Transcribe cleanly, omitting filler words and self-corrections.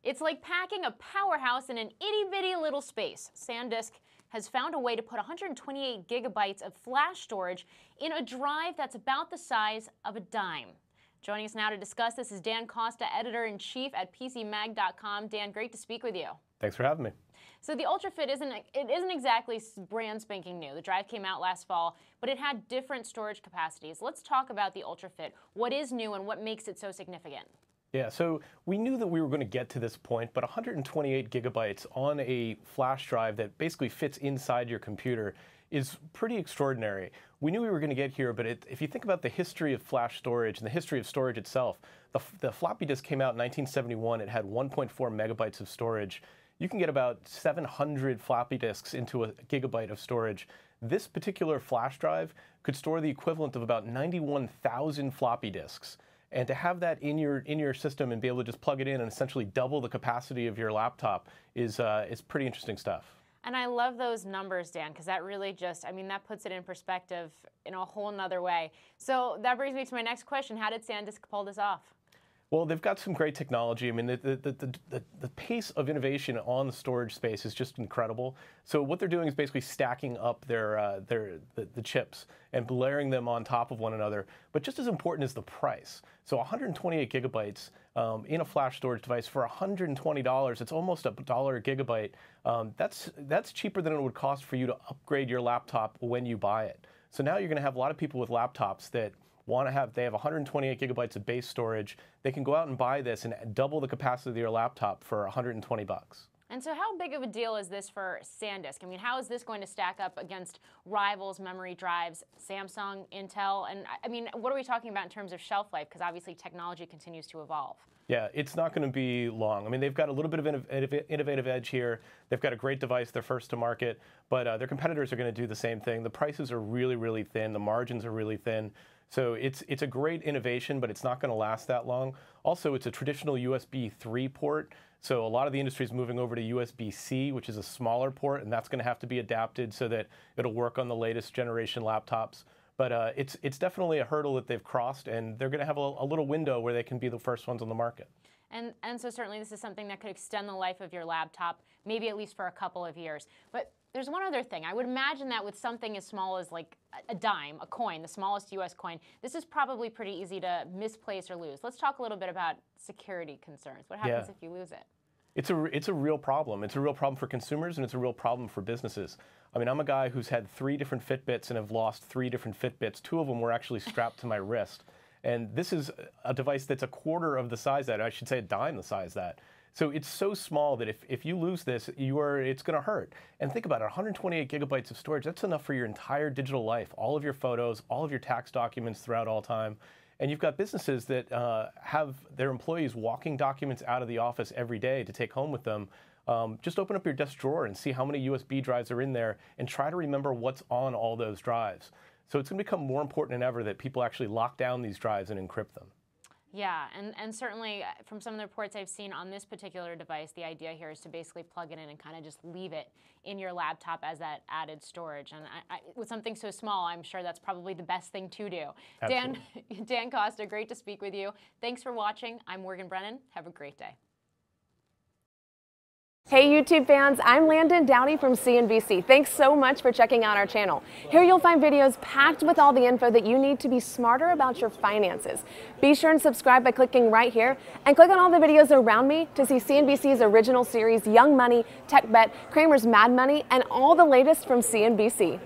It's like packing a powerhouse in an itty-bitty little space. SanDisk has found a way to put 128 gigabytes of flash storage in a drive that's about the size of a dime. Joining us now to discuss this is Dan Costa, editor-in-chief at PCMag.com. Dan, great to speak with you. Thanks for having me. So the UltraFit isn't exactly brand spanking new. The drive came out last fall, but it had different storage capacities. Let's talk about the UltraFit. What is new and what makes it so significant? Yeah, so we knew that we were going to get to this point, but 128 gigabytes on a flash drive that basically fits inside your computer is pretty extraordinary. We knew we were going to get here, but if you think about the history of flash storage and the history of storage itself, the floppy disk came out in 1971. It had 1.4 megabytes of storage. You can get about 700 floppy disks into a gigabyte of storage. This particular flash drive could store the equivalent of about 91,000 floppy disks. And to have that in your system and be able to just plug it in and essentially double the capacity of your laptop is pretty interesting stuff. And I love those numbers, Dan, because that really just, that puts it in perspective in a whole nother way. So that brings me to my next question. How did SanDisk pull this off? Well, they've got some great technology. The pace of innovation on the storage space is just incredible. So what they're doing is basically stacking up the chips and layering them on top of one another. But just as important is the price. So 128 gigabytes in a flash storage device for $120, it's almost $1 a gigabyte. That's cheaper than it would cost for you to upgrade your laptop when you buy it. So now you're going to have a lot of people with laptops that they have 128 gigabytes of base storage. They can go out and buy this and double the capacity of your laptop for $120. And so how big of a deal is this for SanDisk? How is this going to stack up against rivals, memory drives, Samsung, Intel? And what are we talking about in terms of shelf life? Because obviously technology continues to evolve. Yeah, it's not going to be long. They've got a little bit of innovative edge here. They've got a great device. They're first to market, but their competitors are going to do the same thing. The prices are really, really thin. The margins are really thin. So it's a great innovation, but it's not going to last that long. Also, it's a traditional USB 3 port. So a lot of the industry is moving over to USB-C, which is a smaller port, and that's going to have to be adapted so that it'll work on the latest generation laptops. But it's definitely a hurdle that they've crossed, and they're going to have a little window where they can be the first ones on the market. And so certainly this is something that could extend the life of your laptop, maybe at least for a couple of years. But there's one other thing. I would imagine that with something as small as like a dime, a coin, the smallest US coin, this is probably pretty easy to misplace or lose. Let's talk a little bit about security concerns. What happens if you lose it? It's a real problem. It's a real problem for consumers, and it's a real problem for businesses. I'm a guy who's had 3 different Fitbits and have lost 3 different Fitbits. 2 of them were actually strapped to my wrist. And this is a device that's a quarter of the size that, I should say a dime the size that. So it's so small that if you lose this, it's going to hurt. And think about it, 128 gigabytes of storage, that's enough for your entire digital life, all of your photos, all of your tax documents throughout all time. And you've got businesses that have their employees walking documents out of the office every day to take home with them. Just open up your desk drawer and see how many USB drives are in there and try to remember what's on all those drives. So it's going to become more important than ever that people actually lock down these drives and encrypt them. Yeah, and certainly from some of the reports I've seen on this particular device, the idea here is to basically plug it in and kind of just leave it in your laptop as that added storage. And with something so small, I'm sure that's probably the best thing to do. Absolutely. Dan Costa, great to speak with you. Thanks for watching. I'm Morgan Brennan. Have a great day. Hey YouTube fans, I'm Landon Dowdy from CNBC. Thanks so much for checking out our channel. Here you'll find videos packed with all the info that you need to be smarter about your finances. Be sure and subscribe by clicking right here and click on all the videos around me to see CNBC's original series Young Money, Tech Bet, Kramer's Mad Money, and all the latest from CNBC.